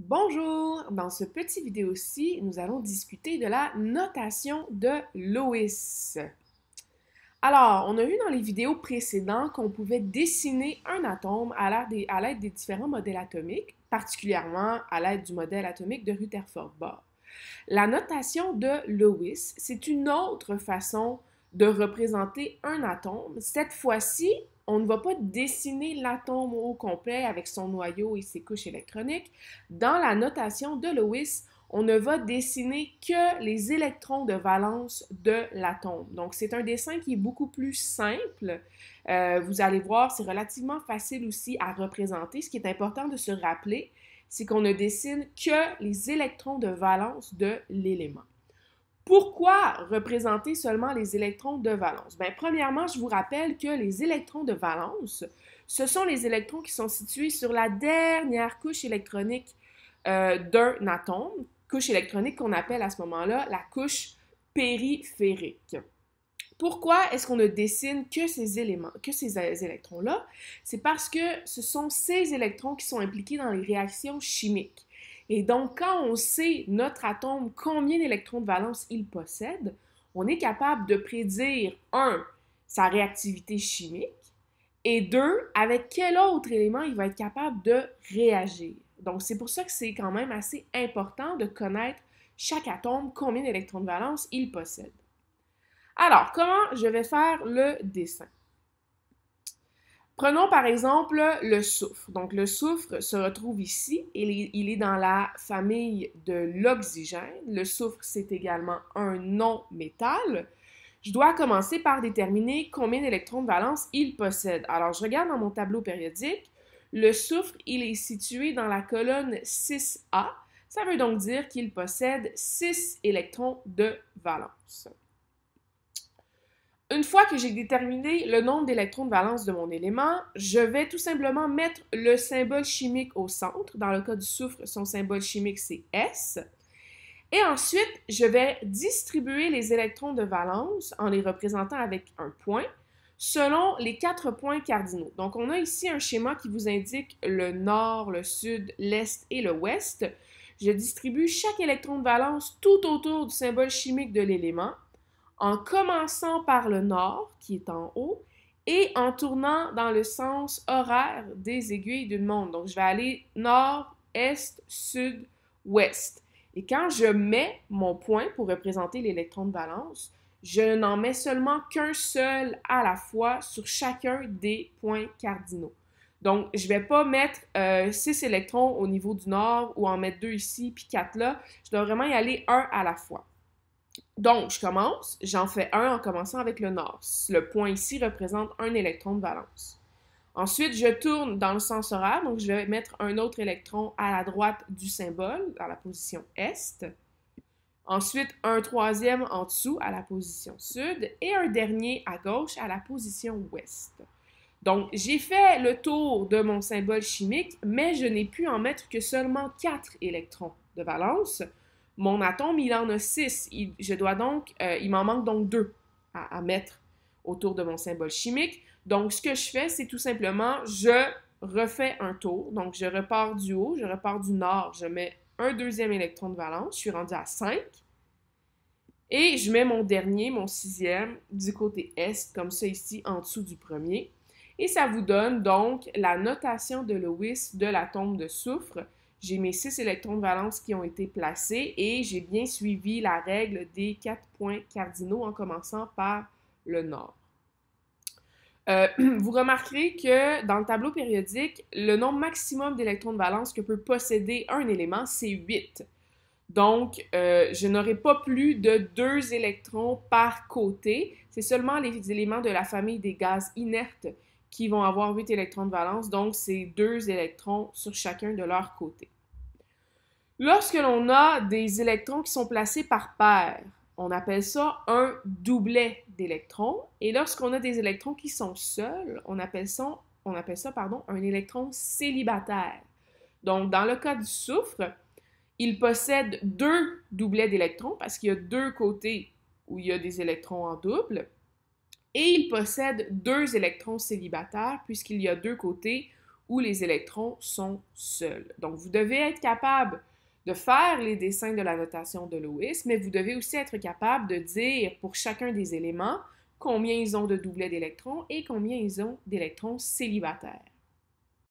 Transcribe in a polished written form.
Bonjour! Dans ce petit vidéo-ci, nous allons discuter de la notation de Lewis. Alors, on a vu dans les vidéos précédentes qu'on pouvait dessiner un atome à l'aide des différents modèles atomiques, particulièrement à l'aide du modèle atomique de Rutherford-Bohr. La notation de Lewis, c'est une autre façon de représenter un atome. Cette fois-ci, on ne va pas dessiner l'atome au complet avec son noyau et ses couches électroniques. Dans la notation de Lewis, on ne va dessiner que les électrons de valence de l'atome. Donc, c'est un dessin qui est beaucoup plus simple. Vous allez voir, c'est relativement facile aussi à représenter. Ce qui est important de se rappeler, c'est qu'on ne dessine que les électrons de valence de l'élément. Pourquoi représenter seulement les électrons de valence? Bien, premièrement, je vous rappelle que les électrons de valence, ce sont les électrons qui sont situés sur la dernière couche électronique d'un atome, couche électronique qu'on appelle à ce moment-là la couche périphérique. Pourquoi est-ce qu'on ne dessine que ces électrons-là? C'est parce que ce sont ces électrons qui sont impliqués dans les réactions chimiques. Et donc, quand on sait notre atome, combien d'électrons de valence il possède, on est capable de prédire, un, sa réactivité chimique, et deux, avec quel autre élément il va être capable de réagir. Donc, c'est pour ça que c'est quand même assez important de connaître chaque atome, combien d'électrons de valence il possède. Alors, comment je vais faire le dessin? Prenons par exemple le soufre. Donc, le soufre se retrouve ici. Il est dans la famille de l'oxygène. Le soufre, c'est également un non-métal. Je dois commencer par déterminer combien d'électrons de valence il possède. Alors, je regarde dans mon tableau périodique. Le soufre, il est situé dans la colonne 6A. Ça veut donc dire qu'il possède 6 électrons de valence. Une fois que j'ai déterminé le nombre d'électrons de valence de mon élément, je vais tout simplement mettre le symbole chimique au centre. Dans le cas du soufre, son symbole chimique, c'est S. Et ensuite, je vais distribuer les électrons de valence en les représentant avec un point selon les 4 points cardinaux. Donc, on a ici un schéma qui vous indique le nord, le sud, l'est et le ouest. Je distribue chaque électron de valence tout autour du symbole chimique de l'élément, en commençant par le nord, qui est en haut, et en tournant dans le sens horaire des aiguilles d'une montre. Donc, je vais aller nord, est, sud, ouest. Et quand je mets mon point pour représenter l'électron de valence, je n'en mets seulement qu'un seul à la fois sur chacun des points cardinaux. Donc, je ne vais pas mettre 6 électrons au niveau du nord ou en mettre 2 ici puis 4 là. Je dois vraiment y aller un à la fois. Donc, je commence, j'en fais un en commençant avec le nord. Le point ici représente un électron de valence. Ensuite, je tourne dans le sens horaire, donc je vais mettre un autre électron à la droite du symbole, dans la position est. Ensuite, un troisième en dessous à la position sud et un dernier à gauche à la position ouest. Donc, j'ai fait le tour de mon symbole chimique, mais je n'ai pu en mettre que seulement 4 électrons de valence. Mon atome, il en a 6. Il m'en manque donc 2 à mettre autour de mon symbole chimique. Donc, ce que je fais, c'est tout simplement, je refais un tour. Donc, je repars du haut, je repars du nord, je mets un deuxième électron de valence. Je suis rendu à 5. Et je mets mon dernier, mon sixième, du côté est, comme ça ici, en dessous du premier. Et ça vous donne donc la notation de Lewis de l'atome de soufre. J'ai mes 6 électrons de valence qui ont été placés et j'ai bien suivi la règle des 4 points cardinaux en commençant par le nord. Vous remarquerez que dans le tableau périodique, le nombre maximum d'électrons de valence que peut posséder un élément, c'est 8. Donc, je n'aurai pas plus de 2 électrons par côté. C'est seulement les éléments de la famille des gaz inertes qui vont avoir 8 électrons de valence, donc c'est 2 électrons sur chacun de leur côté. Lorsque l'on a des électrons qui sont placés par paire, on appelle ça un doublet d'électrons. Et lorsqu'on a des électrons qui sont seuls, on appelle ça un électron célibataire. Donc, dans le cas du soufre, il possède 2 doublets d'électrons parce qu'il y a 2 côtés où il y a des électrons en double. Et il possède 2 électrons célibataires puisqu'il y a 2 côtés où les électrons sont seuls. Donc, vous devez être capable de faire les dessins de la notation de Lewis, mais vous devez aussi être capable de dire pour chacun des éléments combien ils ont de doublets d'électrons et combien ils ont d'électrons célibataires.